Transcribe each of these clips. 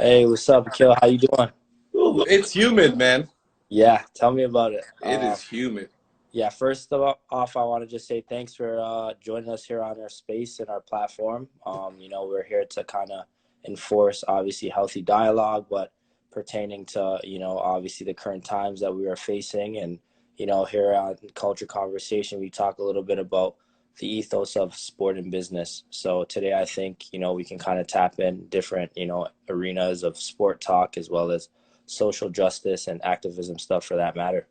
Hey, what's up, Akil? How you doing? Ooh, it's humid, man. Yeah, tell me about it. It is humid. Yeah, first of off, I want to just say thanks for joining us here on our space and our platform. We're here to kind of enforce obviously healthy dialogue, but pertaining to obviously the current times that we are facing, and here on Culture Conversation, we talk a little bit about the ethos of sport and business. So today, I think we can kind of tap in different arenas of sport talk as well as social justice and activism stuff for that matter.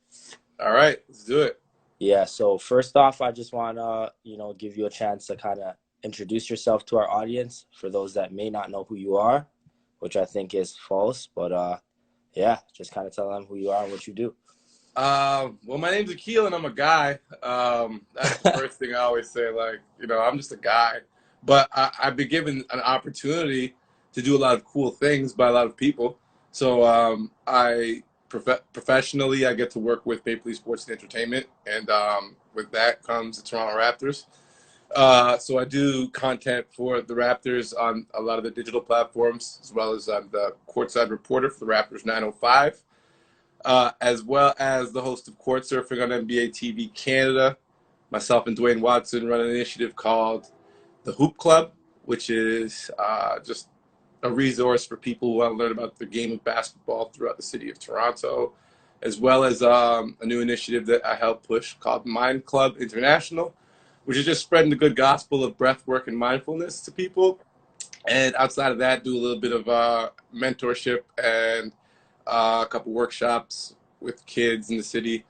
All right, let's do it. Yeah, so first off, I just want to, give you a chance to kind of introduce yourself to our audience for those that may not know who you are, which I think is false, but yeah, just kind of tell them who you are and what you do. Well, my name's Akil, and I'm a guy. That's the first thing I always say. Like, I'm just a guy, but I've been given an opportunity to do a lot of cool things by a lot of people. So, professionally, I get to work with Maple Leaf Sports and Entertainment, and with that comes the Toronto Raptors. So I do content for the Raptors on a lot of the digital platforms, as well as I'm the courtside reporter for the Raptors 905, as well as the host of Court Surfing on NBATV Canada. Myself and Dwayne Watson run an initiative called the Hoop Club, which is just a resource for people who want to learn about the game of basketball throughout the city of Toronto, as well as a new initiative that I help push called Mind Club International, which is just spreading the good gospel of breath work and mindfulness to people. And outside of that, do a little bit of mentorship and a couple workshops with kids in the city,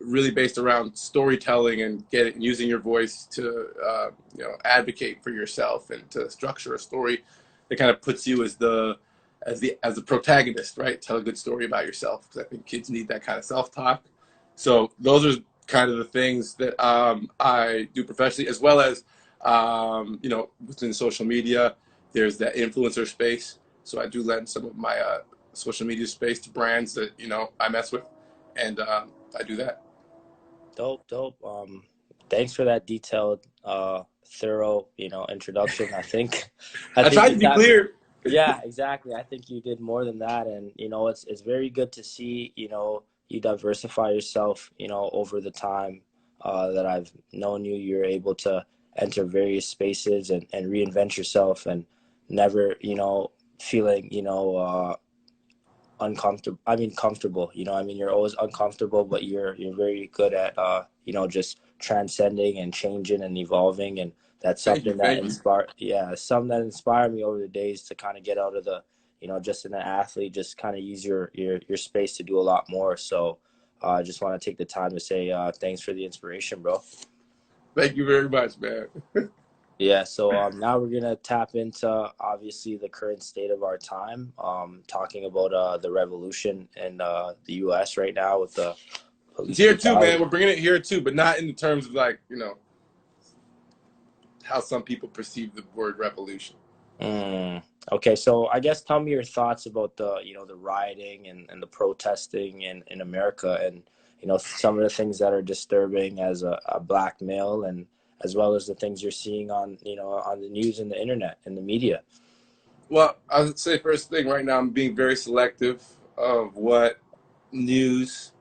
really based around storytelling and using your voice to advocate for yourself and to structure a story that kind of puts you as the protagonist, right? Tell a good story about yourself, because I think kids need that kind of self-talk. So those are kind of the things that I do professionally, as well as within social media. There's that influencer space, so I do lend some of my social media space to brands that I mess with, and I do that. Dope, dope. Thanks for that detailed, thorough, introduction. I think, I I think tried to you be got. clear. Yeah, exactly. I think you did more than that, and it's very good to see you diversify yourself. Over the time that I've known you, you're able to enter various spaces and reinvent yourself, and never feeling uncomfortable. I mean, comfortable. You're always uncomfortable, but you're very good at just transcending and changing and evolving, and that's Thank you, something that thank you. inspire. Yeah, something that inspired me over the days to kind of get out of the just in an athlete, just kind of use your space to do a lot more. So I just want to take the time to say thanks for the inspiration, bro. Thank you very much, man. Yeah, so now we're gonna tap into obviously the current state of our time, talking about the revolution in the U.S. right now with the It's police here too, man. brutality. We're bringing it here too, but not in the terms of like how some people perceive the word revolution. Mm. Okay, so I guess tell me your thoughts about the the rioting and the protesting in America, and some of the things that are disturbing as a black male, and as well as the things you're seeing on on the news and the internet and the media. Well, I would say first thing right now, I'm being very selective of what news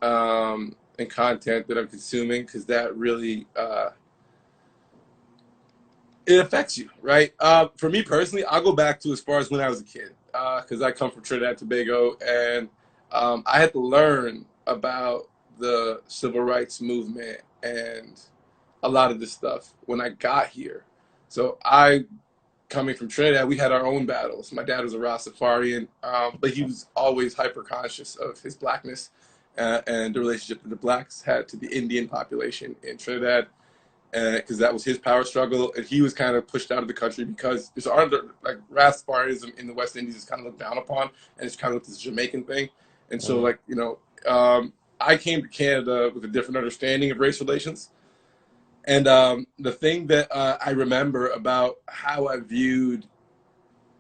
and content that I'm consuming, because that really it affects you, right? For me personally, I'll go back to as far as when I was a kid, because I come from Trinidad and Tobago, and I had to learn about the civil rights movement and a lot of this stuff when I got here. So coming from Trinidad, we had our own battles. My dad was a Rastafarian, but he was always hyper conscious of his blackness and the relationship that the blacks had to the Indian population in Trinidad, because that was his power struggle, and he was kind of pushed out of the country because there's other like Rastafarianism in the West Indies is kind of looked down upon, and it's kind of like this Jamaican thing, and so Mm. like I came to Canada with a different understanding of race relations, and the thing that I remember about how I viewed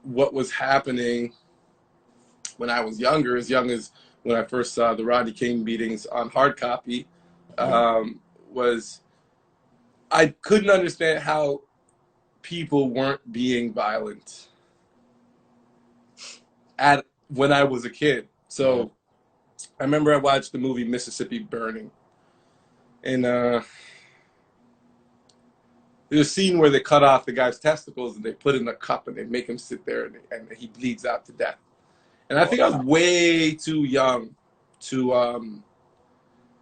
what was happening when I was younger, as young as when I first saw the Rodney King beatings on hard copy, Mm. was I couldn't understand how people weren't being violent. at when I was a kid. Mm-hmm. So I remember I watched the movie Mississippi Burning, and there's a scene where they cut off the guy's testicles and they put in a cup and they make him sit there and he bleeds out to death. And I think I was Wow. way too young to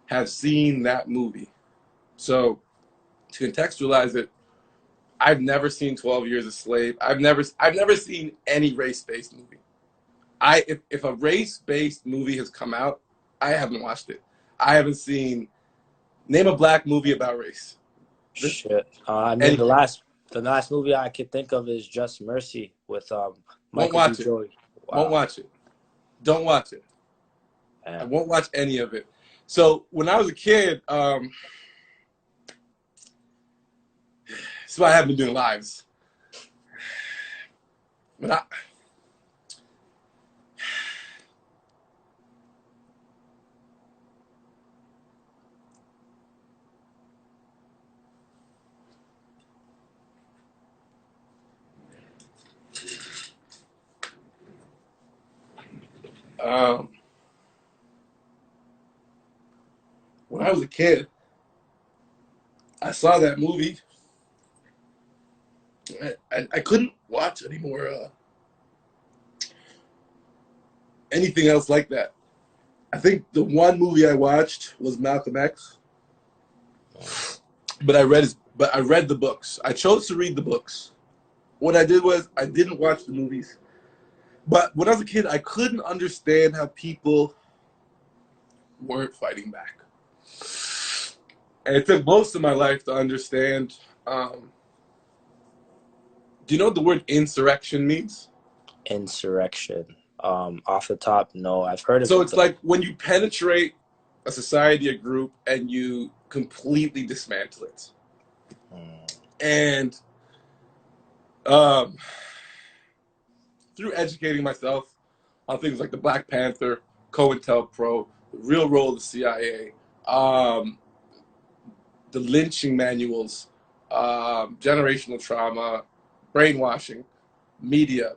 have seen that movie. So to contextualize it, I've never seen 12 Years a Slave. I've never seen any race-based movie. If a race-based movie has come out, I haven't watched it. I haven't seen name a black movie about race. Shit. I mean, Any the last movie I could think of is Just Mercy with won't Michael B. watch it. Jordan. Won't Wow. watch it. Don't watch it. I Man. won't watch any of it. So when I was a kid, this is why I haven't been doing lives. But when I was a kid, I saw that movie. I couldn't watch anymore anything else like that. I think the one movie I watched was Malcolm X, but I read the books. I chose to read the books. What I did was I didn't watch the movies. But when I was a kid, I couldn't understand how people weren't fighting back. And it took most of my life to understand. Do you know what the word insurrection means? Insurrection. Off the top, no. I've heard of So it it's though. like when you penetrate a society, a group, and you completely dismantle it. Mm. And through educating myself on things like the Black Panther, COINTELPRO, the real role of the CIA, the lynching manuals, generational trauma, brainwashing, media,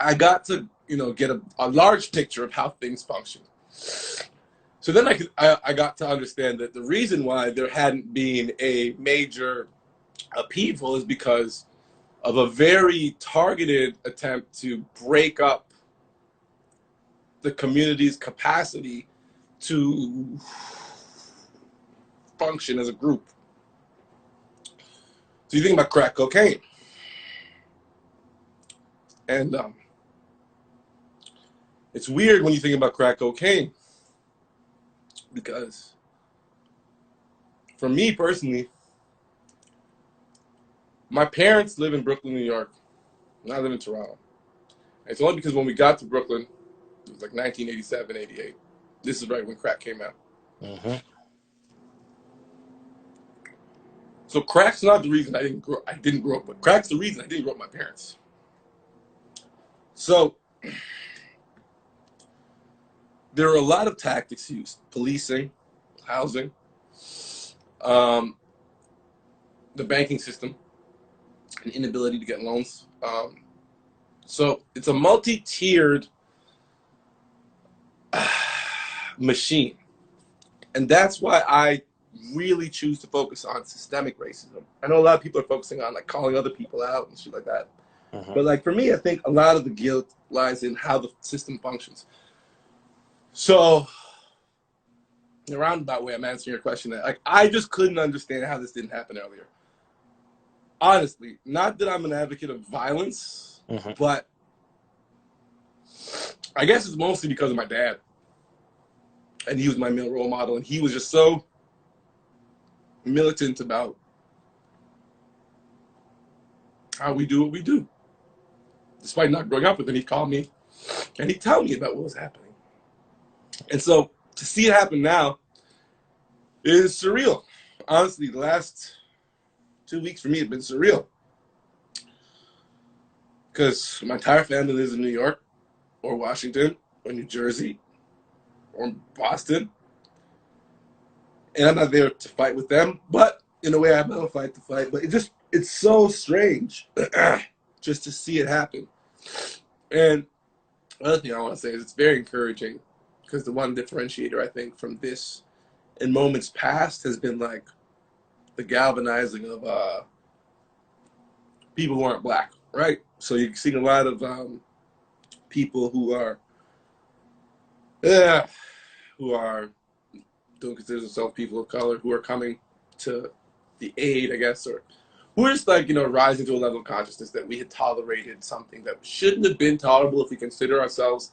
I got to get a large picture of how things function. So then I got to understand that the reason why there hadn't been a major upheaval is because of a very targeted attempt to break up the community's capacity to function as a group. So you think about crack cocaine, and it's weird when you think about crack cocaine, because for me personally, my parents live in Brooklyn, New York, and I live in Toronto. And it's only because when we got to Brooklyn, it was like 1987, 88. This is right when crack came out. Mm-hmm. So crack's not the reason I didn't grow up, but crack's the reason I didn't grow up with my parents. So there are a lot of tactics used: policing, housing, the banking system, an inability to get loans. So it's a multi-tiered machine. And that's why I really choose to focus on systemic racism. I know a lot of people are focusing on like calling other people out and shit like that. Mm-hmm. But like for me, I think a lot of the guilt lies in how the system functions. So in a roundabout way, I'm answering your question that like I just couldn't understand how this didn't happen earlier. Honestly, not that I'm an advocate of violence, Mm-hmm. but I guess it's mostly because of my dad. And he was my male role model, and he was just so militant about how we do what we do. Despite not growing up with him, he'd call me and he'd tell me about what was happening. And so to see it happen now is surreal. Honestly, the last 2 weeks for me have been surreal. Because my entire family lives in New York or Washington or New Jersey or Boston. And I'm not there to fight with them, but in a way I'm not a fight to fight. But it's so strange just to see it happen. And Another thing I want to say is it's very encouraging because the one differentiator I think from this in moments past has been like the galvanizing of people who aren't black, right? So you're seeing a lot of people yeah, who are don't consider themselves people of color who are coming to the aid, I guess, or who are just like, rising to a level of consciousness that we had tolerated something that shouldn't have been tolerable if we consider ourselves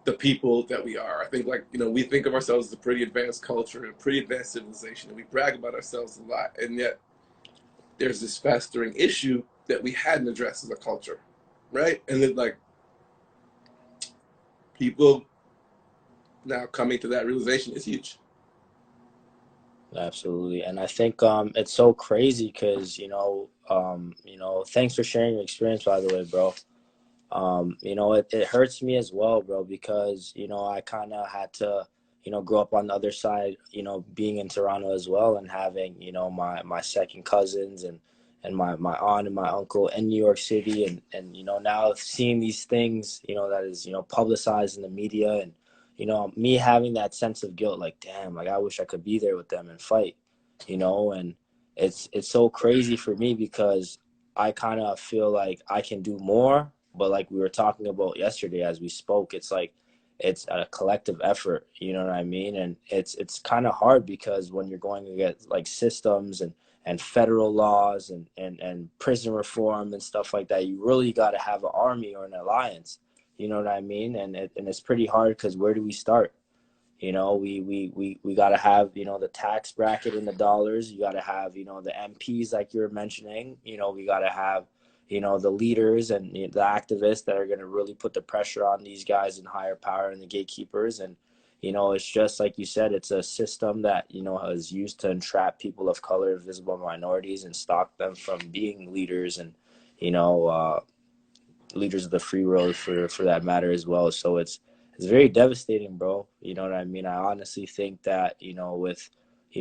the people that we are. I think, like, we think of ourselves as a pretty advanced culture and a pretty advanced civilization, and we brag about ourselves a lot, and yet there's this festering issue that we hadn't addressed as a culture, right? And then, like, people now coming to that realization is huge. Absolutely. And I think it's so crazy because, thanks for sharing your experience, by the way, bro. It hurts me as well, bro, because, I kind of had to, grow up on the other side, being in Toronto as well, and having, my second cousins and my aunt and my uncle in New York City. And, now seeing these things, that is, publicized in the media, and, me having that sense of guilt, like, damn, like, I wish I could be there with them and fight, and it's so crazy for me because I kind of feel like I can do more, but like we were talking about yesterday as we spoke, it's like it's a collective effort, you know what I mean? And it's kind of hard because when you're going against like systems and federal laws and prison reform and stuff like that, you really got to have an army or an alliance, you know what I mean? And it's pretty hard because where do we start? We got to have, the tax bracket in the dollars. You got to have, the MPs like you were mentioning. We got to have, the leaders and the activists that are going to really put the pressure on these guys in higher power and the gatekeepers. And, it's just like you said, it's a system that, is used to entrap people of color, visible minorities, and stop them from being leaders and, you know, leaders of the free world for that matter as well. So it's very devastating, bro. You know what I mean? I honestly think that, with,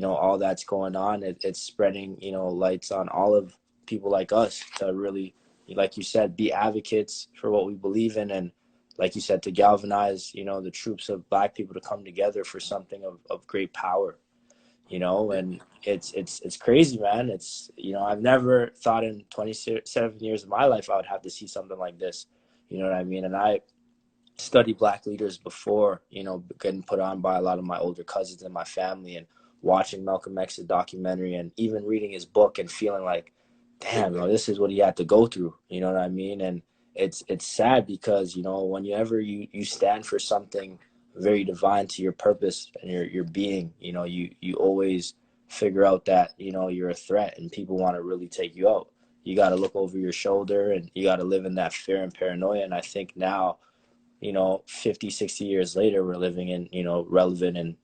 all that's going on, it's spreading, lights on all of people like us to really, like you said, be advocates for what we believe in. And like you said, to galvanize, the troops of black people to come together for something of great power, and it's crazy, man. It's, I've never thought in 27 years of my life I would have to see something like this. You know what I mean? And I studied black leaders before, getting put on by a lot of my older cousins and my family, and watching Malcolm X's documentary and even reading his book and feeling like, damn, this is what he had to go through. You know what I mean? And it's sad because, whenever you stand for something very divine to your purpose and your being, you always figure out that, you're a threat and people want to really take you out. You got to look over your shoulder and you got to live in that fear and paranoia. And I think now, 50, 60 years later, we're living in, relevant and,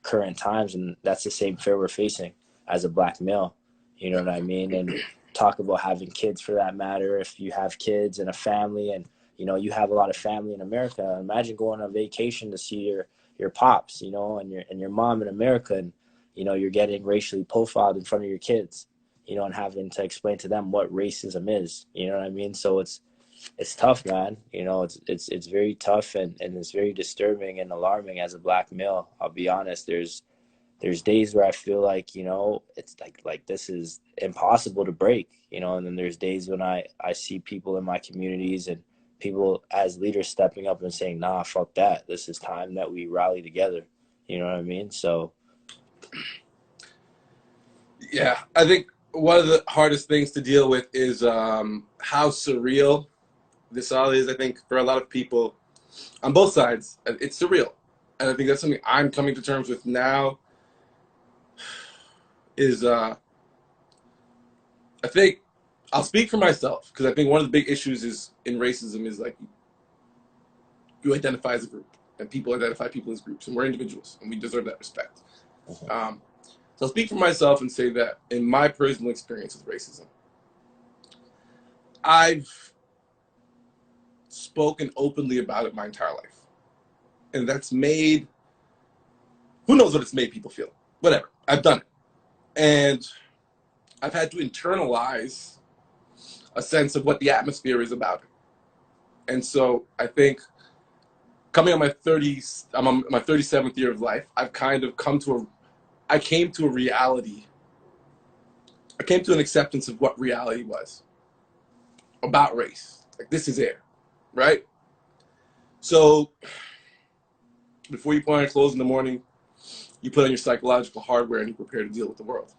current times. And that's the same fear we're facing as a black male. You know what I mean? And talk about having kids for that matter. If you have kids and a family and, you have a lot of family in America, imagine going on vacation to see your pops, and your mom in America, and, you're getting racially profiled in front of your kids, and having to explain to them what racism is, you know what I mean? So it's tough, man. It's very tough, and it's very disturbing and alarming as a black male. I'll be honest. There's days where I feel like, it's like this is impossible to break, and then there's days when I see people in my communities and people as leaders stepping up and saying, nah, fuck that. This is time that we rally together. You know what I mean? So Yeah, I think one of the hardest things to deal with is how surreal this all is. I think for a lot of people on both sides, it's surreal. And I think that's something I'm coming to terms with now is I think I'll speak for myself because I think one of the big issues is in racism is like you identify as a group and people identify people as groups and we're individuals and we deserve that respect. So I'll speak for myself and say that in my personal experience with racism, I've spoken openly about it my entire life. And that's made, who knows what it's made people feel. Whatever. I've done it. And I've had to internalize a sense of what the atmosphere is about it. And so I think coming on my 30s, I'm on my 37th year of life, I've kind of I came to a reality. I came to an acceptance of what reality was about race. Like, this is it, right? So before you put on your clothes in the morning, you put on your psychological hardware and you prepare to deal with the world.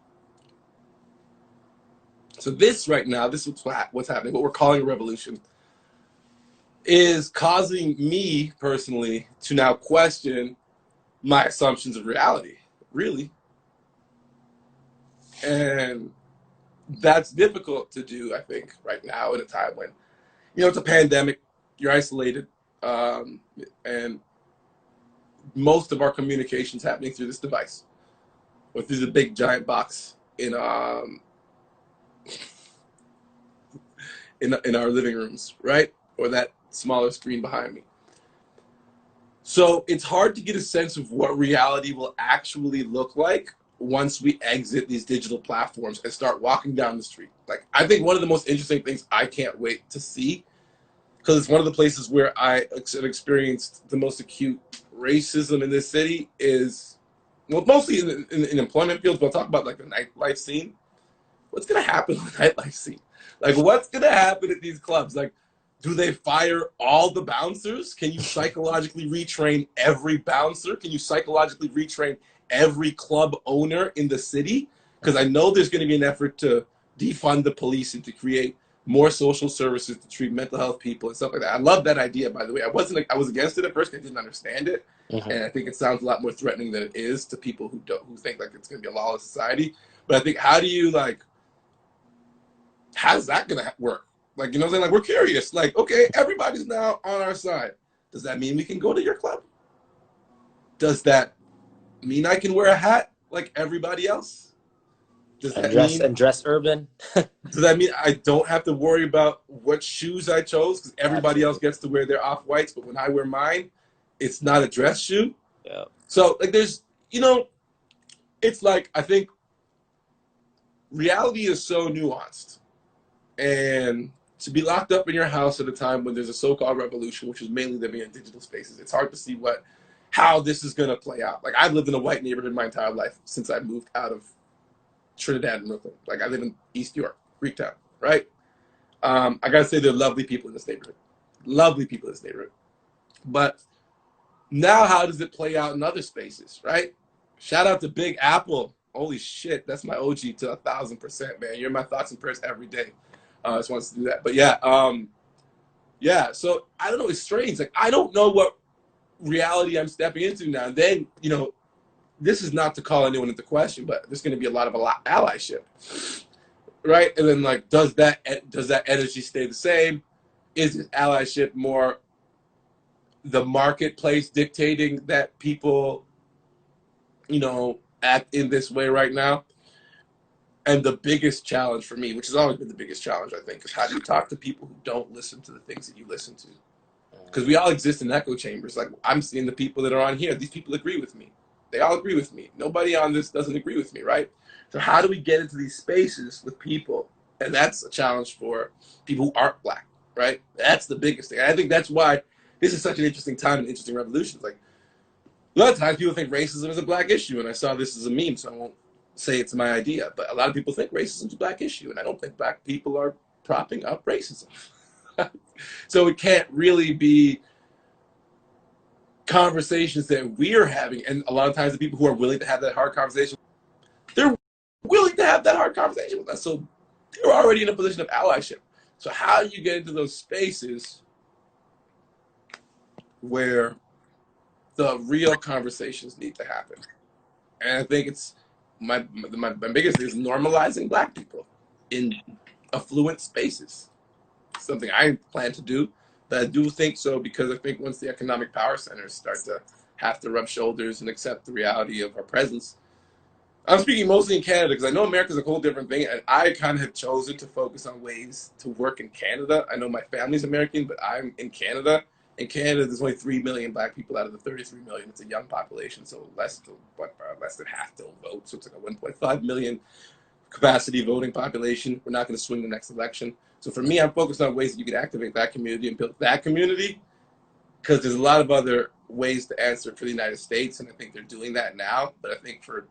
So this right now, this is what's happening, what we're calling a revolution, is causing me personally to now question my assumptions of reality, really. And that's difficult to do, I think, right now in a time when, it's a pandemic, you're isolated, and most of our communication's happening through this device or through the big giant box in our living rooms, right? Or that smaller screen behind me. So it's hard to get a sense of what reality will actually look like once we exit these digital platforms and start walking down the street. Like, I think one of the most interesting things I can't wait to see, because it's one of the places where I experienced the most acute racism in this city, is, well, mostly in employment fields, but I'll talk about like the nightlife scene. What's going to happen with the nightlife scene? Like, what's going to happen at these clubs? Like, do they fire all the bouncers? Can you psychologically retrain every bouncer? Can you psychologically retrain every club owner in the city? Because I know there's going to be an effort to defund the police and to create more social services to treat mental health people and stuff like that. I love that idea, by the way. I was against it at first. I didn't understand it, and I think it sounds a lot more threatening than it is to people who think like it's going to be a lawless society. But I think, how's that going to work? Like, you know what I'm saying? Like, we're curious. Like, okay, everybody's now on our side. Does that mean we can go to your club? Does that mean I can wear a hat like everybody else? Does that mean dress urban? Does that mean I don't have to worry about what shoes I chose because everybody else gets to wear their off-whites, but when I wear mine, it's not a dress shoe? Yeah. So, like, there's, it's like, I think reality is so nuanced. And to be locked up in your house at a time when there's a so-called revolution, which is mainly living in digital spaces, it's hard to see how this is going to play out. Like, I've lived in a white neighborhood my entire life since I moved out of Trinidad and Brooklyn. Like, I live in East York, Greektown, right? I got to say, there are lovely people in this neighborhood. Lovely people in this neighborhood. But now how does it play out in other spaces, right? Shout out to Big Apple. Holy shit, that's my OG to 1,000%, man. You're in my thoughts and prayers every day. I just wanted to do that. But yeah, so I don't know. It's strange. Like, I don't know what reality I'm stepping into now. And then, this is not to call anyone into question, but there's going to be a lot of allyship, right? And then, like, does that energy stay the same? Is allyship more the marketplace dictating that people, act in this way right now? And the biggest challenge for me, which has always been the biggest challenge, I think, is how do you talk to people who don't listen to the things that you listen to? Because we all exist in echo chambers. Like, I'm seeing the people that are on here. These people agree with me. They all agree with me. Nobody on this doesn't agree with me, right? So how do we get into these spaces with people? And that's a challenge for people who aren't Black, right? That's the biggest thing. And I think that's why this is such an interesting time and interesting revolution. It's like, a lot of times people think racism is a Black issue, and I saw this as a meme, so I won't say it's my idea. But a lot of people think racism is a Black issue, and I don't think Black people are propping up racism. So it can't really be conversations that we're having. And a lot of times the people who are willing to have that hard conversation, they're willing to have that hard conversation with us. So they're already in a position of allyship. So how do you get into those spaces where the real conversations need to happen? And I think it's my biggest thing is normalizing Black people in affluent spaces. Something I plan to do, but I do think so because I think once the economic power centers start to have to rub shoulders and accept the reality of our presence. I'm speaking mostly in Canada because I know America's a whole different thing, and I kind of have chosen to focus on ways to work in Canada. I know my family's American, but I'm in Canada. In Canada, there's only 3 million Black people out of the 33 million. It's a young population, so less than half don't vote. So it's like a 1.5 million capacity voting population. We're not going to swing the next election. So for me, I'm focused on ways that you can activate that community and build that community, because there's a lot of other ways to answer for the United States, and I think they're doing that now. But I think for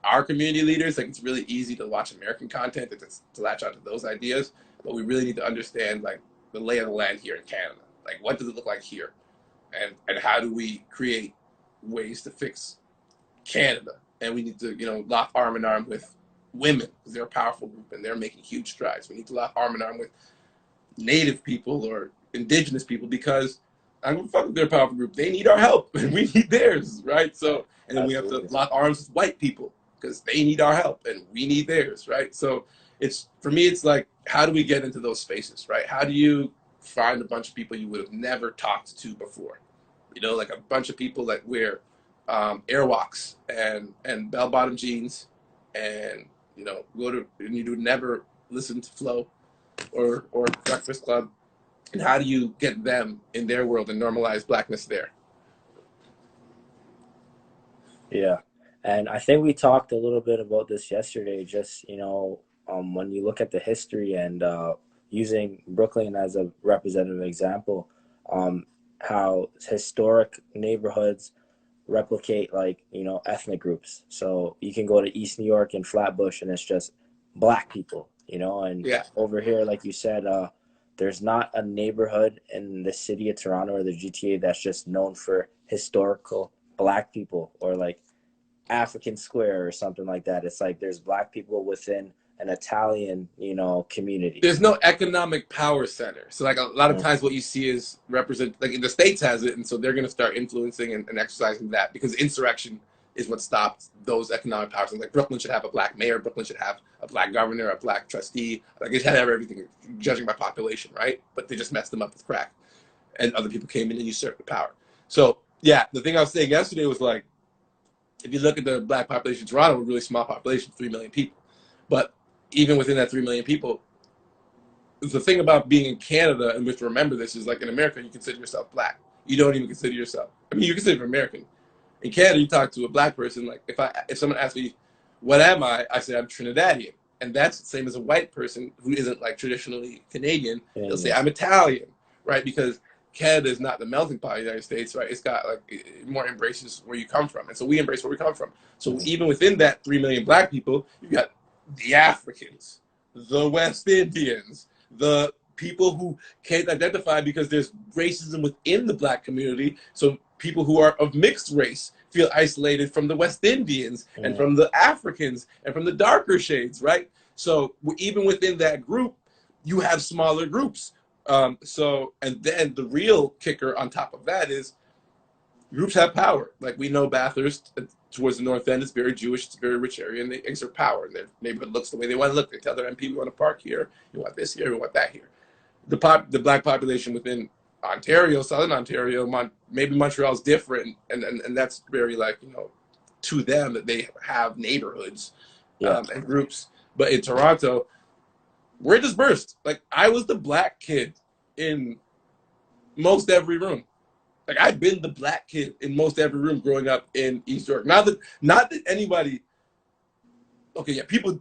our community leaders, like, it's really easy to watch American content and to latch onto those ideas. But we really need to understand, like, the lay of the land here in Canada. Like, what does it look like here, and how do we create ways to fix Canada? And we need to, lock arm in arm with women, because they're a powerful group and they're making huge strides. We need to lock arm in arm with Native people or Indigenous people, because I don't fuck with their powerful group. They need our help and we need theirs, right? So, and then we have to lock arms with white people because they need our help and we need theirs, right? So for me, it's like, how do we get into those spaces, right? How do you find a bunch of people you would have never talked to before? Like a bunch of people that wear airwalks and bell-bottom jeans, and and you do never listen to Flow or Breakfast Club. And how do you get them in their world and normalize blackness there? Yeah. And I think we talked a little bit about this yesterday, just, when you look at the history and using Brooklyn as a representative example, how historic neighborhoods replicate, like, ethnic groups. So you can go to East New York and Flatbush and it's just black people, and Yeah. over here, like you said, there's not a neighborhood in the city of Toronto or the GTA that's just known for historical black people, or like African Square or something like that. It's like there's black people within an Italian, community. There's no economic power center. So like a lot of times what you see is represent, like in the States has it. And so they're going to start influencing and exercising that, because insurrection is what stopped those economic power centers. Like Brooklyn should have a black mayor. Brooklyn should have a black governor, a black trustee. Like it should have everything, judging by population, right? But they just messed them up with crack. And other people came in and usurped the power. So yeah, the thing I was saying yesterday was, like, if you look at the black population in Toronto, a really small population, 3 million people. But even within that 3 million people, the thing about being in Canada, and we have to remember this, is like in America, you consider yourself black. You don't even consider yourself, you consider American. In Canada, you talk to a black person, like if someone asks me, what am I say I'm Trinidadian. And that's the same as a white person who isn't like traditionally Canadian. They'll say I'm Italian, right? Because Canada is not the melting pot of the United States, right? It's got, like, it more embraces where you come from. And so we embrace where we come from. So even within that 3 million black people, you got the Africans, the West Indians, the people who can't identify because there's racism within the black community. So people who are of mixed race feel isolated from the West Indians and from the Africans and from the darker shades, right? So even within that group, you have smaller groups. And then the real kicker on top of that is groups have power. Like, we know Bathurst towards the north end is very Jewish. It's a very rich area, and they exert power. And their neighborhood looks the way they want to look. They tell their MP, we want to park here. You want this here. We want that here. The black population within Ontario, Southern Ontario, maybe Montreal is different, and that's very, like, to them, that they have neighborhoods and groups. But in Toronto, we're dispersed. Like, I was the black kid in most every room. Like, I've been the black kid in most every room growing up in East York. Not that anybody. Okay, yeah, people.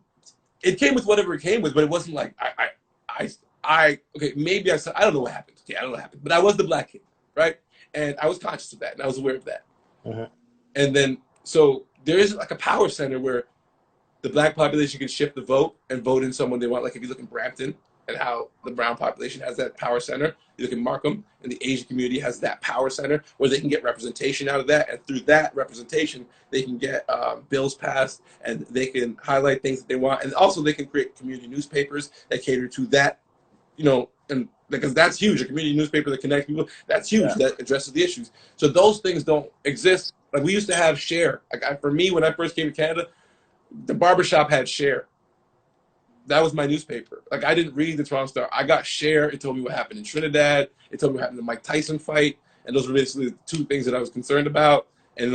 It came with whatever it came with, but it wasn't like okay, maybe I don't know what happened. Okay, I don't know what happened, but I was the black kid, right? And I was conscious of that, and I was aware of that. And then, so there is like a power center where the black population can shift the vote and vote in someone they want. Like, if you look in Brampton and how the brown population has that power center, you look in Markham and the Asian community has that power center where they can get representation out of that. And through that representation, they can get bills passed, and they can highlight things that they want. And also they can create community newspapers that cater to that, and because that's huge. A community newspaper that connects people, that's huge, that addresses the issues. So those things don't exist. Like, we used to have Share. Like, for me, when I first came to Canada, the barbershop had Share. That was my newspaper. Like, I didn't read the Toronto Star. I got Share. It told me what happened in Trinidad. It told me what happened in the Mike Tyson fight. And those were basically the two things that I was concerned about. And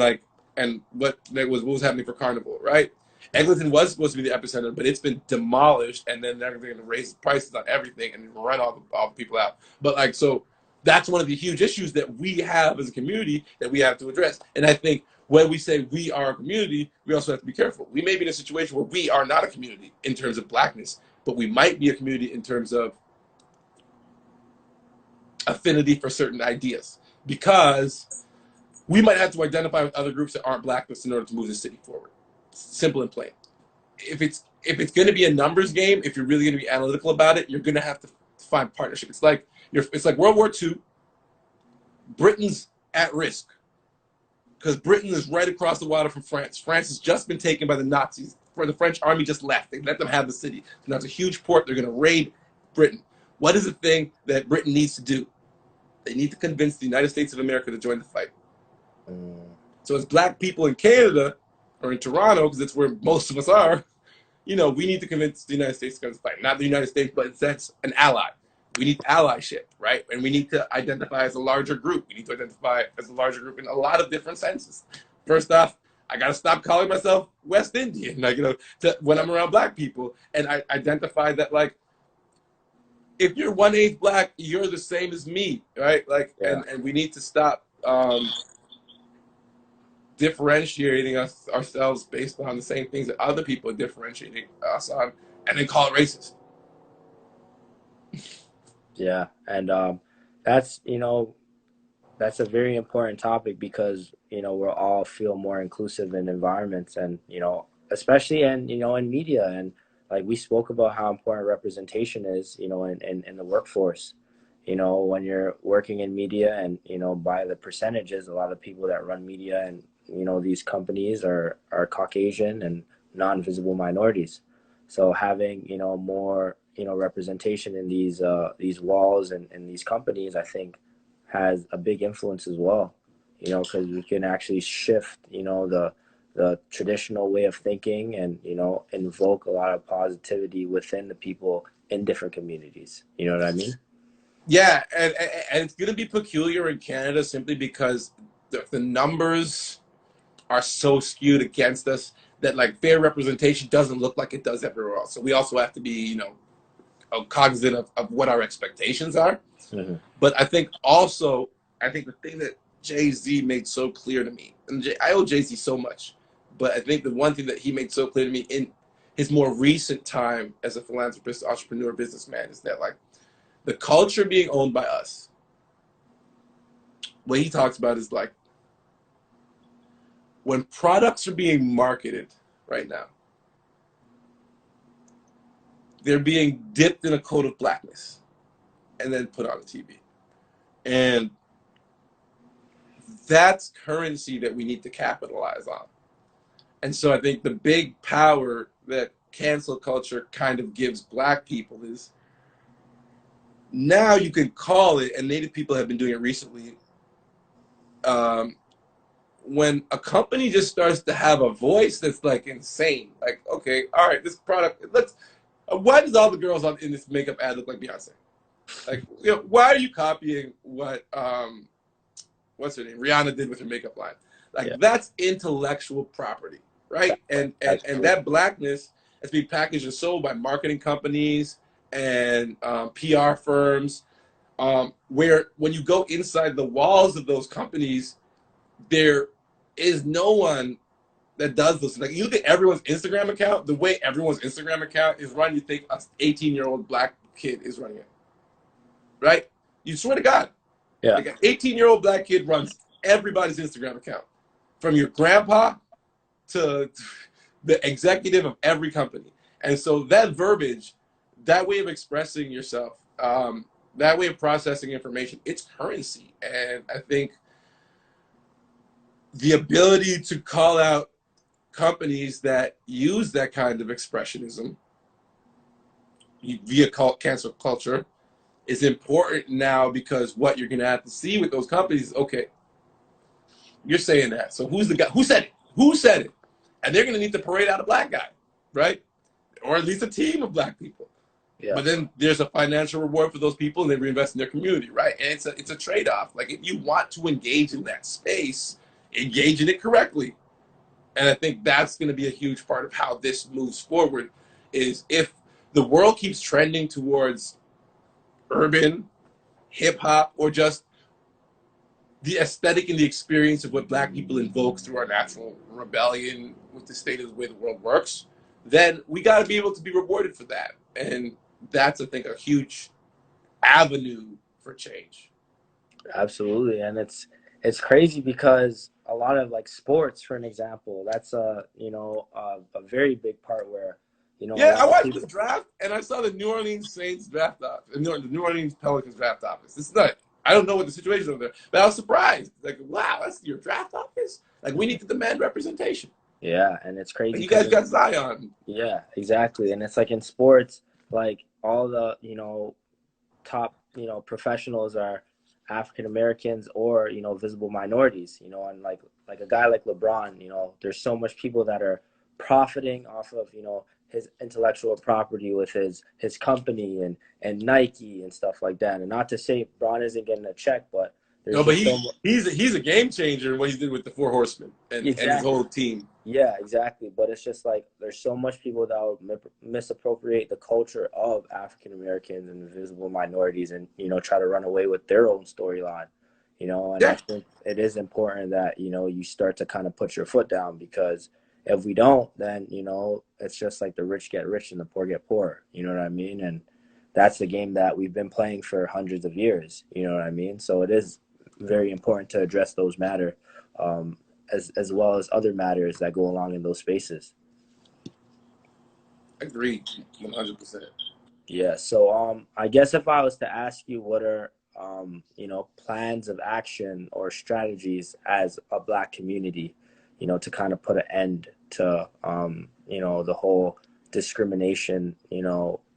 what was happening for Carnival, right? Eglinton was supposed to be the epicenter, but it's been demolished. And then they're going to raise prices on everything and run all the people out. But, like, so that's one of the huge issues that we have as a community that we have to address. And I think when we say we are a community, we also have to be careful. We may be in a situation where we are not a community in terms of blackness, but we might be a community in terms of affinity for certain ideas, because we might have to identify with other groups that aren't blackness in order to move the city forward. Simple and plain. If it's going to be a numbers game, if you're really going to be analytical about it, you're going to have to find partnership. It's like World War II. Britain's at risk because Britain is right across the water from France. France has just been taken by the Nazis. Where the French army just left. They let them have the city. So now it's a huge port. They're going to raid Britain. What is the thing that Britain needs to do? They need to convince the United States of America to join the fight. So as black people in Canada or in Toronto, because that's where most of us are, we need to convince the United States to come to the fight. Not the United States, but that's an ally. We need allyship, right? And we need to identify as a larger group. We need to identify as a larger group in a lot of different senses. First off, I got to stop calling myself West Indian, when I'm around black people. And I identify that, if you're 1/8 black, you're the same as me, right? And we need to stop differentiating ourselves based on the same things that other people are differentiating us on, and then call it racist. Yeah, and that's that's a very important topic because we'll all feel more inclusive in environments, and especially in media, and like we spoke about how important representation is in the workforce. When you're working in media, and by the percentages, a lot of people that run media and these companies are Caucasian and non-visible minorities. So having more representation in these walls and these companies, I think, has a big influence as well. Because we can actually shift the traditional way of thinking, and invoke a lot of positivity within the people in different communities. You know what I mean? Yeah, and it's going to be peculiar in Canada simply because the numbers are so skewed against us that fair representation doesn't look like it does everywhere else. So we also have to be cognizant of what our expectations are. Mm-hmm. But I think the thing that Jay-Z made so clear to me, and I owe Jay-Z so much, but I think the one thing that he made so clear to me in his more recent time as a philanthropist, entrepreneur, businessman, is that the culture being owned by us. What he talks about is when products are being marketed right now, they're being dipped in a coat of blackness and then put on the TV. And that's currency that we need to capitalize on. And so I think the big power that cancel culture kind of gives black people is now you can call it, and Native people have been doing it recently, when a company just starts to have a voice that's insane, okay, all right, this product, why does all the girls in this makeup ad look like Beyonce? Why are you copying what what's her name, Rihanna, did with her makeup line? That's intellectual property, right? And that blackness is being packaged and sold by marketing companies and PR firms, where when you go inside the walls of those companies, there is no one that does this. You look at everyone's Instagram account, the way everyone's Instagram account is run, you think an 18-year-old black kid is running it, right? You swear to God. Yeah. An 18-year-old black kid runs everybody's Instagram account, from your grandpa to the executive of every company. And so that verbiage, that way of expressing yourself, that way of processing information, it's currency. And I think the ability to call out companies that use that kind of expressionism via cancel culture is important now, because what you're going to have to see with those companies is, okay, you're saying that. So who's the guy? Who said it? Who said it? And they're going to need to parade out a black guy, right? Or at least a team of black people. Yeah. But then there's a financial reward for those people, and they reinvest in their community, right? And it's a trade-off. If you want to engage in that space, engage in it correctly. And I think that's going to be a huge part of how this moves forward, is if the world keeps trending towards urban, hip-hop, or just the aesthetic and the experience of what black people invoke through our natural rebellion with the state of the way the world works, then we got to be able to be rewarded for that. And that's, I think, a huge avenue for change. Absolutely, and it's crazy because a lot of like sports, for an example, that's a very big part where a Yeah, I lot of watched this people. draft and I saw the New Orleans Saints draft office, the New Orleans Pelicans draft office. It's not. I don't know what the situation is over there, but I was surprised. Like, wow, that's your draft office. Like, we need to demand representation. Yeah, and it's crazy Like, you because guys got Zion. yeah, exactly, and it's like in sports, like all the top professionals are African Americans or visible minorities, and like a guy like LeBron, there's so much people that are profiting off of his intellectual property with his company and Nike and stuff like that. And not to say Bron isn't getting a check, but there's No, but just so much. he's a game changer in what he did with the Four Horsemen and his Exactly. whole team. Yeah, exactly. But it's just like there's so much people that would misappropriate the culture of African Americans and visible minorities, and try to run away with their own storyline. And I Yeah, think it is important that you start to kind of put your foot down, because if we don't, then it's just like the rich get rich and the poor get poor. You know what I mean? And that's the game that we've been playing for hundreds of years. You know what I mean? So it is very important to address those matter. Um, as well as other matters that go along in those spaces. agreed, 100%. Yeah. So I guess if I was to ask you what are plans of action or strategies as a black community, to kind of put an end to the whole discrimination,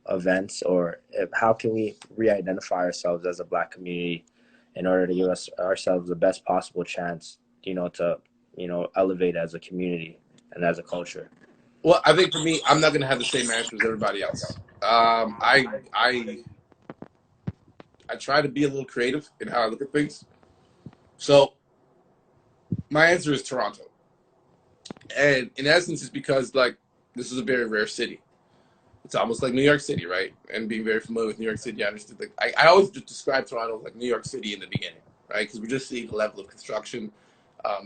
events, or how can we re-identify ourselves as a black community in order to give us ourselves the best possible chance, to elevate as a community and as a culture. Well, I think for me, I'm not going to have the same answer as everybody else. I try to be a little creative in how I look at things. So my answer is Toronto, and in essence, it's because like this is a very rare city. It's almost like New York City, right? And being very familiar with New York City, I understood. Like I always just describe Toronto as like New York City in the beginning, right? Because we're just seeing the level of construction,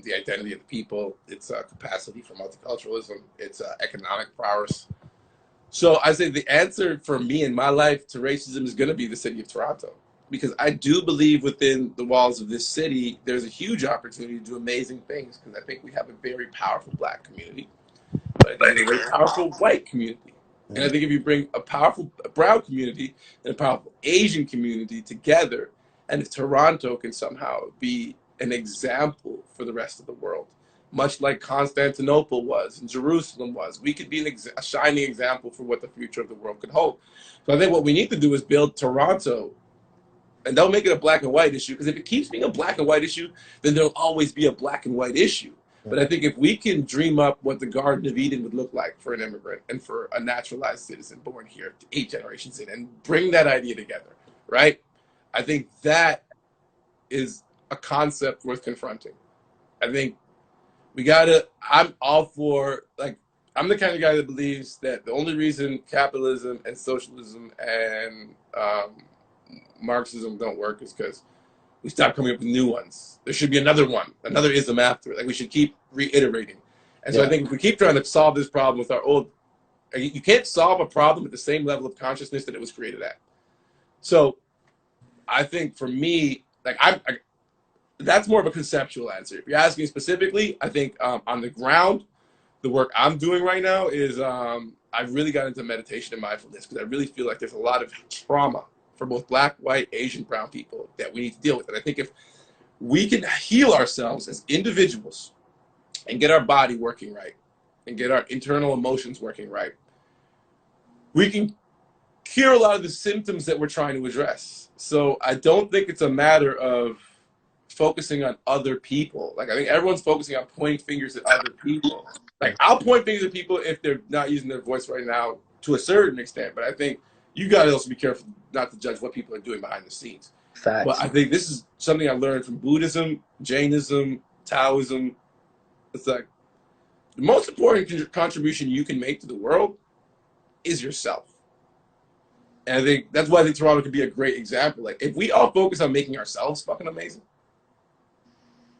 the identity of the people, its capacity for multiculturalism, its economic prowess. So I say the answer for me in my life to racism is going to be the city of Toronto, because I do believe within the walls of this city there's a huge opportunity to do amazing things, because I think we have a very powerful black community, but I think we have a very powerful white community. And I think if you bring a powerful brown community and a powerful Asian community together, and if Toronto can somehow be an example for the rest of the world, much like Constantinople was and Jerusalem was, we could be a shining example for what the future of the world could hold. So I think what we need to do is build Toronto, and don't make it a black and white issue, because if it keeps being a black and white issue, then there'll always be a black and white issue. But I think if we can dream up what the Garden of Eden would look like for an immigrant and for a naturalized citizen born here 8 generations in, and bring that idea together, right? I think that is a concept worth confronting. I think we gotta. I'm all for like. I'm the kind of guy that believes that the only reason capitalism and socialism and Marxism don't work is because we stop coming up with new ones. There should be another one, another ism after it. Like we should keep reiterating. And so I Yeah. think if we keep trying to solve this problem with our old, you can't solve a problem at the same level of consciousness that it was created at. So I think for me, like that's more of a conceptual answer. If you're asking specifically, I think on the ground, the work I'm doing right now is I've really got into meditation and mindfulness, because I really feel like there's a lot of trauma for both black, white, Asian, brown people that we need to deal with. And I think if we can heal ourselves as individuals and get our body working right and get our internal emotions working right, we can cure a lot of the symptoms that we're trying to address. So I don't think it's a matter of focusing on other people. Like I think everyone's focusing on pointing fingers at other people. Like I'll point fingers at people if they're not using their voice right now to a certain extent, but I think you got to also be careful not to judge what people are doing behind the scenes. But Facts. I think this is something I learned from Buddhism, Jainism, Taoism. It's like the most important contribution you can make to the world is yourself. And I think that's why I think Toronto could be a great example. Like if we all focus on making ourselves fucking amazing,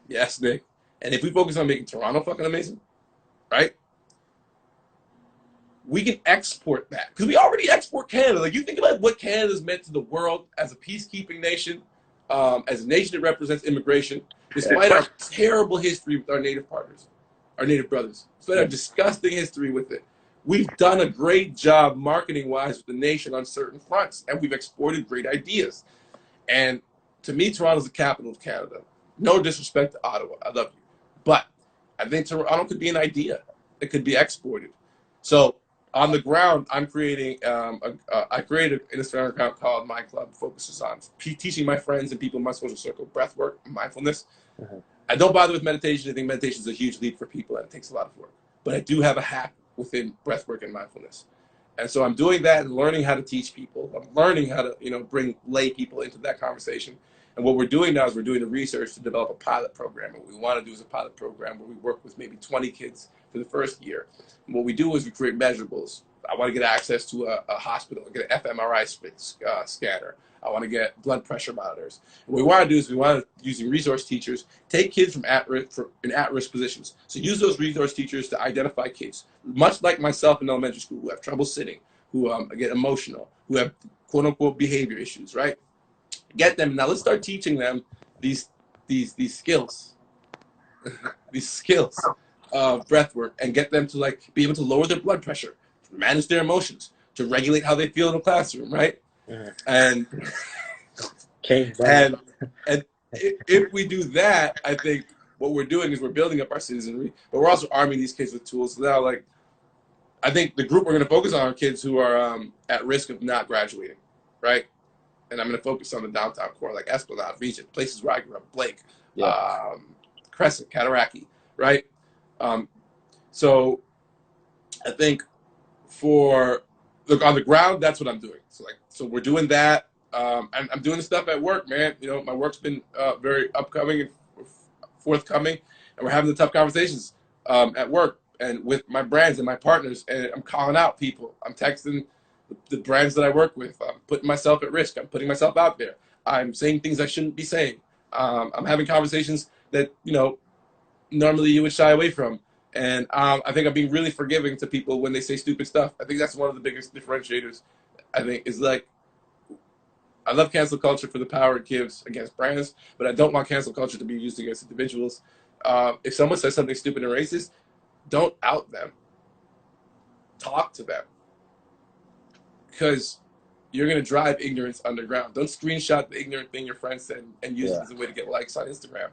yes, Nick. And if we focus on making Toronto fucking amazing, right? We can export that, because we already export Canada. Like you think about what Canada's meant to the world as a peacekeeping nation. as a nation that represents immigration, despite our terrible history with our native partners, our native brothers, despite our disgusting history with it. We've done a great job marketing-wise with the nation on certain fronts, and we've exported great ideas. And to me, Toronto's the capital of Canada. No disrespect to Ottawa. I love you. But I think Toronto could be an idea that could be exported. So on the ground, I'm creating, I created an Instagram account called My Club, focuses on teaching my friends and people in my social circle breath work, mindfulness. I don't bother with meditation. I think meditation is a huge leap for people and it takes a lot of work. But I do have a hack within breath work and mindfulness. And so I'm doing that and learning how to teach people. I'm learning how to, bring lay people into that conversation. And what we're doing now is we're doing the research to develop a pilot program. And what we want to do is a pilot program where we work with maybe 20 kids for the first year. And what we do is we create measurables. I want to get access to a hospital, get an fMRI scanner. I want to get blood pressure monitors. And what we want to do is we want to, using resource teachers, take kids from at-risk positions. So use those resource teachers to identify kids, much like myself in elementary school, who have trouble sitting, who get emotional, who have quote-unquote behavior issues, right? Get them. Now let's start teaching them these skills, these skills of breath work, and get them to be able to lower their blood pressure, to manage their emotions, to regulate how they feel in the classroom, right? And if we do that, I think what we're doing is we're building up our citizenry, but we're also arming these kids with tools. So now, I think the group we're going to focus on are kids who are at risk of not graduating, right? And I'm going to focus on the downtown core, like Esplanade, Regent, places where I grew up, Blake, Crescent, Cataraqui, right? So I think on the ground, that's what I'm doing. So we're doing that. And I'm doing the stuff at work, man. My work's been very upcoming and forthcoming, and we're having the tough conversations at work and with my brands and my partners. And I'm calling out people. I'm texting the brands that I work with. I'm putting myself at risk. I'm putting myself out there. I'm saying things I shouldn't be saying. I'm having conversations that normally you would shy away from. And I think I'm being really forgiving to people when they say stupid stuff. I think that's one of the biggest differentiators. I think is I love cancel culture for the power it gives against brands, but I don't want cancel culture to be used against individuals. If someone says something stupid and racist, don't out them. Talk to them. Because you're going to drive ignorance underground. Don't screenshot the ignorant thing your friend said and use it as a way to get likes on Instagram.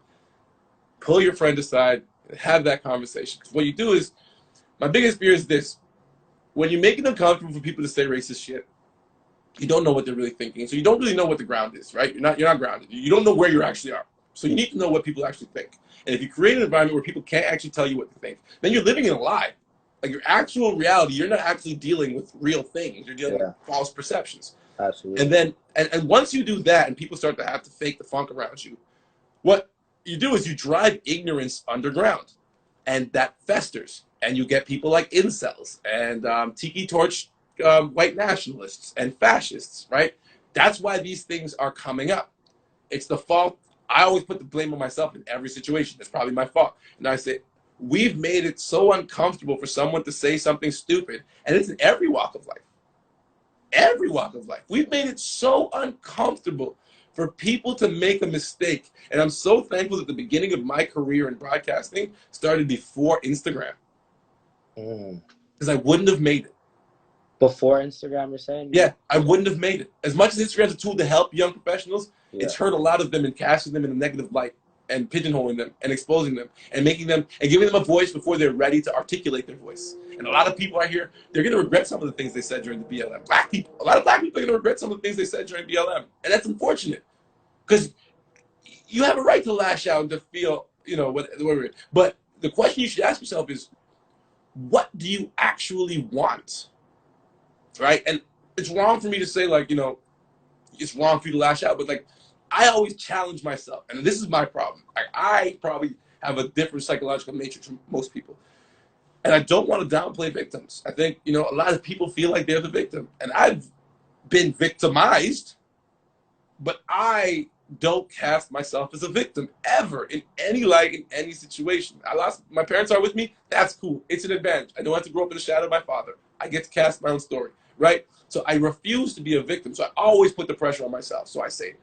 Pull your friend aside and have that conversation. Because what you do is, my biggest fear is this. When you're making it uncomfortable for people to say racist shit, you don't know what they're really thinking. So you don't really know what the ground is, right? You're not grounded. You don't know where you actually are. So you need to know what people actually think. And if you create an environment where people can't actually tell you what to think, then you're living in a lie. Like your actual reality, you're not actually dealing with real things. You're dealing with false perceptions. Absolutely. And then, and once you do that and people start to have to fake the funk around you, what you do is you drive ignorance underground. And that festers. And you get people like incels and tiki torch white nationalists and fascists, right? That's why these things are coming up. It's the fault. I always put the blame on myself in every situation. It's probably my fault. And I say, we've made it so uncomfortable for someone to say something stupid. And it's in every walk of life. Every walk of life. We've made it so uncomfortable for people to make a mistake. And I'm so thankful that the beginning of my career in broadcasting started before Instagram. Because I wouldn't have made it. Before Instagram, you're saying? Yeah, I wouldn't have made it. As much as Instagram's a tool to help young professionals, it's hurt a lot of them and casting them in a negative light and pigeonholing them and exposing them and making them and giving them a voice before they're ready to articulate their voice. And a lot of people out here, they're going to regret some of the things they said during the BLM. A lot of black people are going to regret some of the things they said during BLM. And that's unfortunate because you have a right to lash out and to feel, whatever. But the question you should ask yourself is, what do you actually want? Right? And it's wrong for me to say, it's wrong for you to lash out, but I always challenge myself. And this is my problem. I probably have a different psychological nature from most people. And I don't want to downplay victims. I think, a lot of people feel like they're the victim. And I've been victimized, but I don't cast myself as a victim ever in any light, in any situation. My parents are with me. That's cool. It's an advantage. I don't have to grow up in the shadow of my father. I get to cast my own story, right? So I refuse to be a victim. So I always put the pressure on myself. So I say,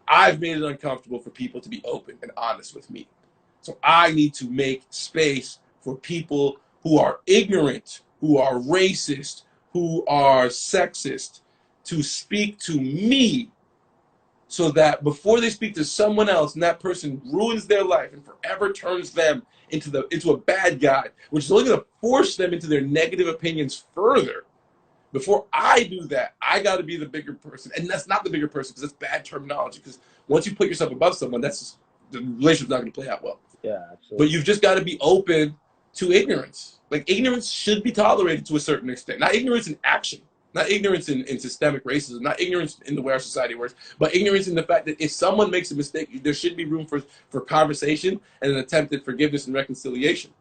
I've made it uncomfortable for people to be open and honest with me. So I need to make space for people who are ignorant, who are racist, who are sexist, to speak to me, so that before they speak to someone else and that person ruins their life and forever turns them into a bad guy, which is only going to force them into their negative opinions further. Before I do that, I got to be the bigger person. And that's not the bigger person, because that's bad terminology. Because once you put yourself above someone, that's just, the relationship's not going to play out well. Yeah, But absolutely. you've just got to be open to ignorance. Like, ignorance should be tolerated to a certain extent. Not ignorance in action, not ignorance in systemic racism, not ignorance in the way our society works, but ignorance in the fact that if someone makes a mistake, there should be room for conversation and an attempt at forgiveness and reconciliation.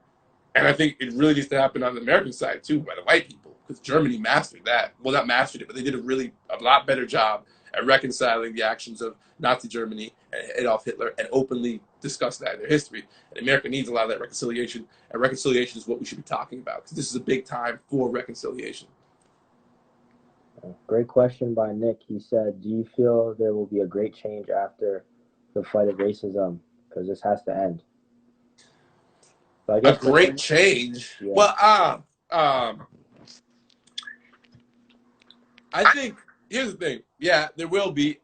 And I think it really needs to happen on the American side too, by the white people, because Germany mastered that. Well, not mastered it, but they did a lot better job at reconciling the actions of Nazi Germany and Adolf Hitler, and openly discuss that in their history. And America needs a lot of that reconciliation, and reconciliation is what we should be talking about, because this is a big time for reconciliation. Great question by Nick. He said, "Do you feel there will be a great change after the fight of racism? Because this has to end." So I A guess the great thing, change. yeah, Well, I think here's the thing. Yeah, there will be.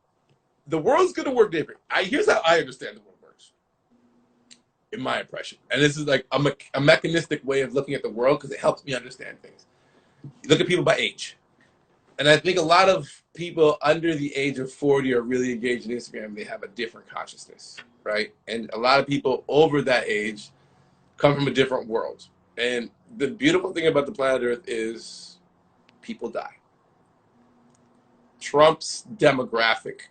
The world's going to work different. Here's how I understand the world works, in my impression. And this is like a mechanistic way of looking at the world, because it helps me understand things. You look at people by age. And I think a lot of people under the age of 40 are really engaged in Instagram. They have a different consciousness, right? And a lot of people over that age come from a different world. And the beautiful thing about the planet Earth is people die. Trump's demographic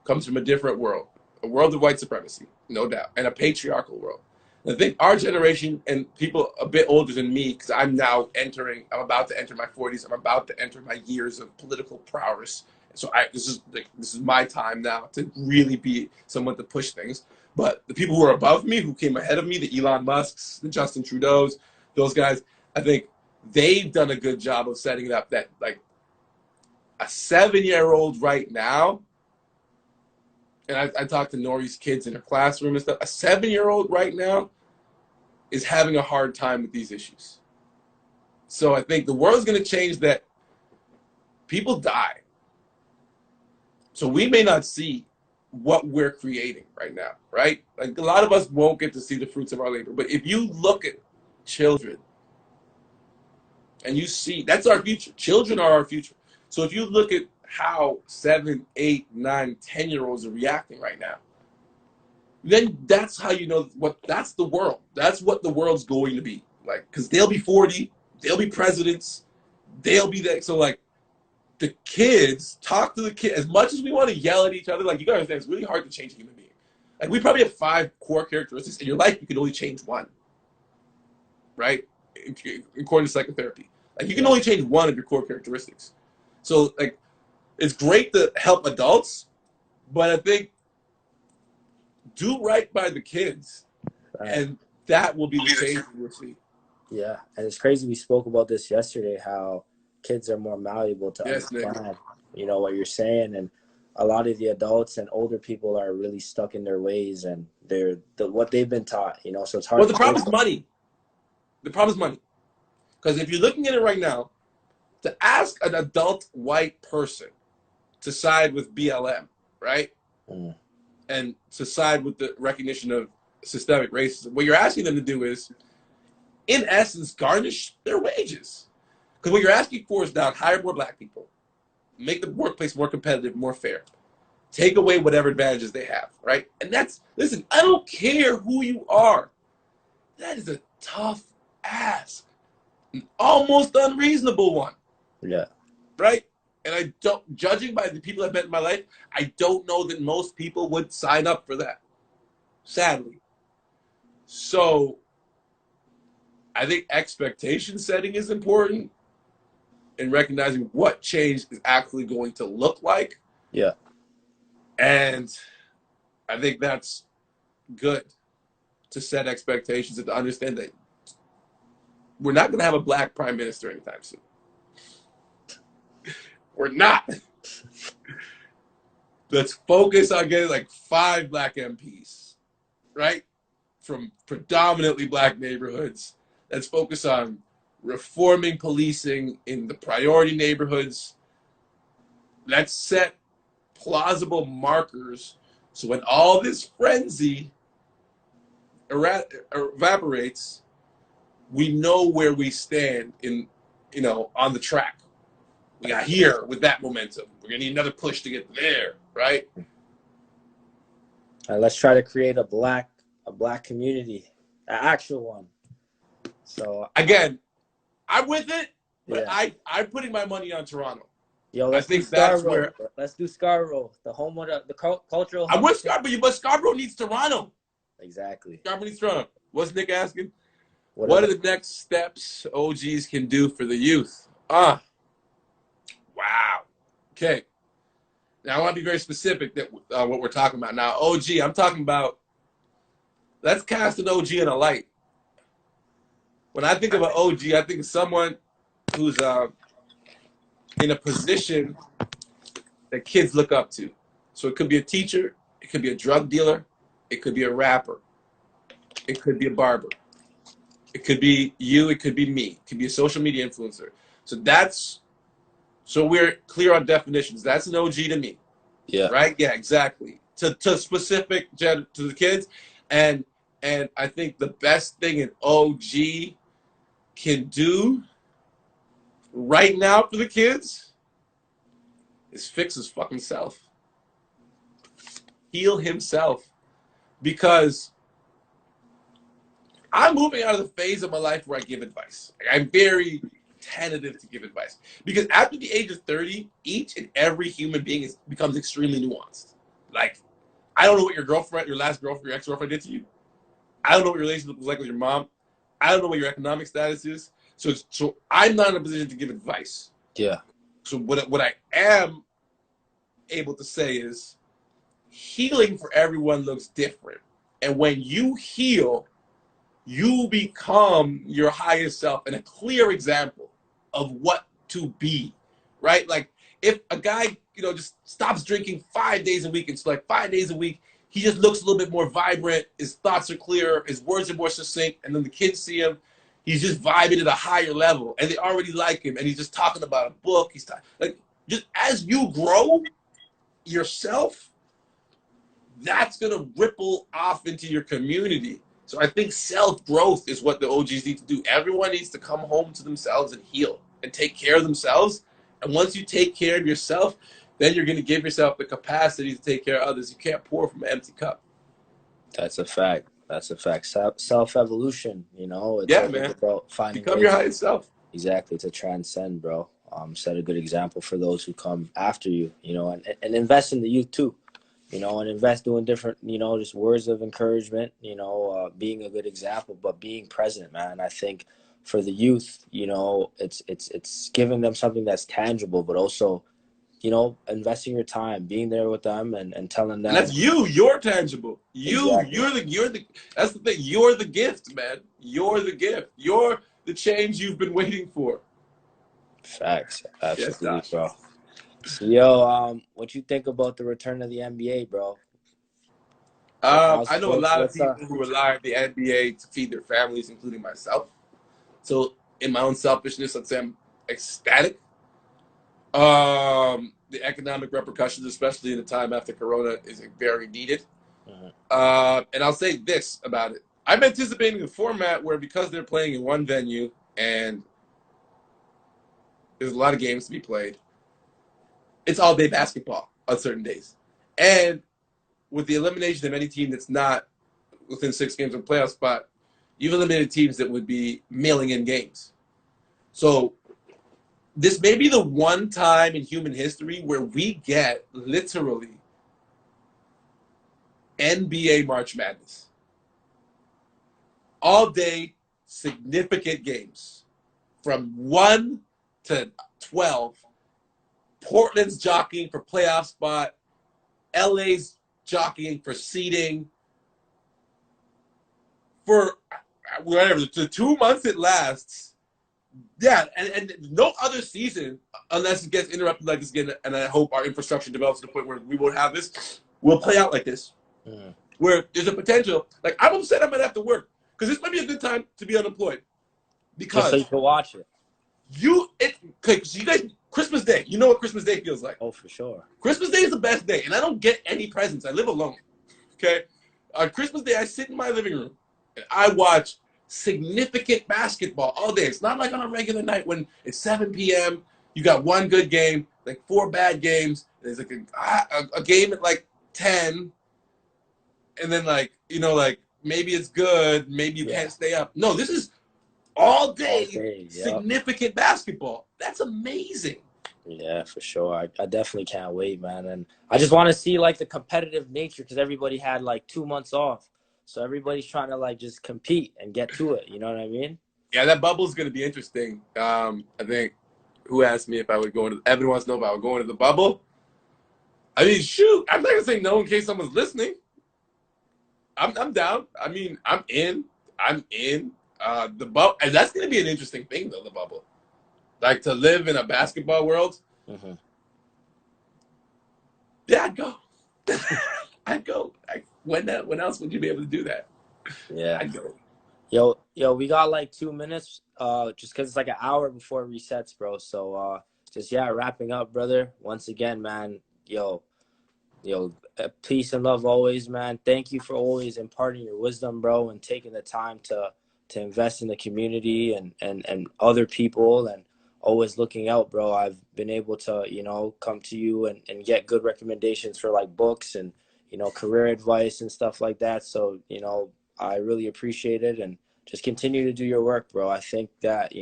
comes from a different world, a world of white supremacy, no doubt, and a patriarchal world. And I think our generation and people a bit older than me, because I'm about to enter my 40s, I'm about to enter my years of political prowess. So this is my time now to really be someone to push things. But the people who are above me, who came ahead of me, the Elon Musks, the Justin Trudeaus, those guys, I think they've done a good job of setting it up that, like, a 7-year-old right now, and I talked to Nori's kids in her classroom and stuff, a 7-year-old right now is having a hard time with these issues. So I think the world's going to change that people die. So we may not see what we're creating right now, right? Like, a lot of us won't get to see the fruits of our labor. But if you look at children and you see, that's our future. Children are our future. So if you look at how 7, 8, 9, 10-year-olds are reacting right now, then that's how you know that's the world. That's what the world's going to be like, because they'll be 40, they'll be presidents, they'll be that. So, like, the kids, talk to the kids. As much as we want to yell at each other, like, you gotta understand, it's really hard to change a human being. Like, we probably have 5 core characteristics in your life. You can only change one, right? According to psychotherapy, like, you can only change one of your core characteristics. So, like, it's great to help adults, but I think do right by the kids, and that will be the change we'll see. yeah, and it's crazy. We spoke about this yesterday. How kids are more malleable to Yes, Nick. understand, what you're saying, and a lot of the adults and older people are really stuck in their ways, and what they've been taught. So it's hard. Well, the problem is money. The problem is money. Because if you're looking at it right now, to ask an adult white person to side with BLM, right? Mm. And to side with the recognition of systemic racism, what you're asking them to do is, in essence, garnish their wages. Because what you're asking for is now hire more black people, make the workplace more competitive, more fair, take away whatever advantages they have, right? And listen, I don't care who you are. That is a tough ask, an almost unreasonable one. Yeah. Right? And judging by the people I've met in my life, I don't know that most people would sign up for that, sadly. So I think expectation setting is important, and recognizing what change is actually going to look like. Yeah. And I think that's good, to set expectations and to understand that we're not going to have a black prime minister anytime soon. We're not. Let's focus on getting like 5 black MPs, right? From predominantly black neighborhoods. Let's focus on reforming policing in the priority neighborhoods. Let's set plausible markers so when all this frenzy evaporates, we know where we stand in, on the track. We got here with that momentum. We're gonna need another push to get there, right? Let's try to create a black community, an actual one. So again, I'm with it, but yeah. I'm putting my money on Toronto. Yo, I let's do think that's Scarborough. where Let's do Scarborough, the home of the cultural I'm hub. with Scarborough, but Scarborough needs Toronto. Exactly. Scarborough needs Toronto. What's Nick asking? What What are the next steps OGs can do for the youth? Wow. Okay. Now I want to be very specific that what we're talking about. Now, OG, I'm talking about. Let's cast an OG in a light. When I think of an OG, I think of someone who's in a position that kids look up to. So it could be a teacher, it could be a drug dealer, it could be a rapper, it could be a barber, it could be you, it could be me, it could be a social media influencer. So we're clear on definitions. That's an OG to me. Yeah. Right? Yeah, exactly. To specific to the kids. And I think the best thing an OG can do right now for the kids is fix his fucking self. Heal himself. Because I'm moving out of the phase of my life where I give advice. I'm very tentative to give advice. Because after the age of 30, each and every human being becomes extremely nuanced. Like, I don't know what your last girlfriend, your ex-girlfriend did to you. I don't know what your relationship was like with your mom. I don't know what your economic status is. So I'm not in a position to give advice. Yeah. So what I am able to say is healing for everyone looks different. And when you heal, you become your highest self and a clear example of what to be, right? Like if a guy, just stops drinking 5 days a week, and so like 5 days a week, he just looks a little bit more vibrant, his thoughts are clearer, his words are more succinct, and then the kids see him, he's just vibing at a higher level, and they already like him, and he's just talking about a book, like just as you grow yourself, that's gonna ripple off into your community. So I think self-growth is what the OGs need to do. Everyone needs to come home to themselves and heal and take care of themselves. And once you take care of yourself, then you're going to give yourself the capacity to take care of others. You can't pour from an empty cup. That's a fact. That's a fact. Self-evolution, it's Yeah, man. about finding Become ways. your highest self. Exactly, to transcend, bro. Set a good example for those who come after you, and invest in the youth too. And invest doing different, just words of encouragement, being a good example, but being present, man. I think for the youth, it's giving them something that's tangible, but also, investing your time, being there with them and telling them. And that's you. You're tangible. Exactly. You're the. That's the thing. You're the gift, man. You're the gift. You're the change you've been waiting for. Facts. Absolutely, yes, bro. So, yo, what you think about the return of the NBA, bro? I know a lot of people who rely on the NBA to feed their families, including myself. So, in my own selfishness, I'd say I'm ecstatic. The economic repercussions, especially in the time after Corona, is very needed. And I'll say this about it. I'm anticipating a format where, because they're playing in one venue and there's a lot of games to be played, it's all day basketball on certain days. And with the elimination of any team that's not within 6 games of a playoff spot, you've eliminated teams that would be mailing in games. So this may be the one time in human history where we get literally NBA March Madness. All day, significant games. From 1 to 12. Portland's jockeying for playoff spot. LA's jockeying for seeding. For whatever, the 2 months it lasts, Yeah, and no other season, unless it gets interrupted like this again, and I hope our infrastructure develops to the point where we won't have this, will play out like this. Mm. Where there's a potential, like I'm upset I might have to work, because this might be a good time to be unemployed. Just so you Because can watch it. so you guys, Christmas Day, you know what Christmas Day feels like. Oh, for sure. Christmas Day is the best day, and I don't get any presents. I live alone, okay? On Christmas Day, I sit in my living room, and I watch significant basketball all day. It's not like on a regular night when it's 7 p.m., you got one good game, like 4 bad games, there's like a game at like 10, and then like, like maybe it's good, maybe you Yeah. can't stay up. No, this is all All day day. Yep. significant basketball. That's amazing. Yeah, for sure. I definitely can't wait, man. And I just want to see like the competitive nature because everybody had like 2 months off. So everybody's trying to like just compete and get to it. You know what I mean? Yeah, that bubble is going to be interesting. I think who asked me if I would go into. Evan wants to know if I would go into the bubble. I mean, shoot, I'm not gonna say no in case someone's listening. I'm down. I mean, I'm in. I'm in. The bubble, and that's gonna be an interesting thing though. The bubble, like to live in a basketball world. Mm-hmm. Yeah, I'd go. I'd go. When else would you be able to do that? Yeah. I'd go. Yo, we got like 2 minutes. Just because it's like an hour before it resets, bro. So just yeah, wrapping up, brother. Once again, man. Peace and love always, man. Thank you for always imparting your wisdom, bro, and taking the time to invest in the community and other people and always looking out, bro. I've been able to, come to you and get good recommendations for like books and, career advice and stuff like that. So, I really appreciate it and just continue to do your work, bro. I think that,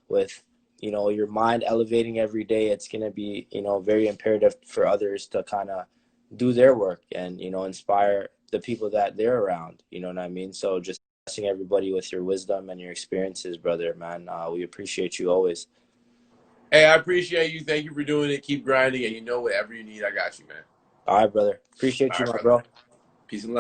with your mind elevating every day, it's going to be, very imperative for others to kind of do their work and inspire the people that they're around, you know what I mean? So just blessing everybody with your wisdom and your experiences, brother, man. We appreciate you always. Hey, I appreciate you. Thank you for doing it. Keep grinding, and whatever you need, I got you, man. All right, brother, appreciate All you, right, my brother. bro. Peace and love.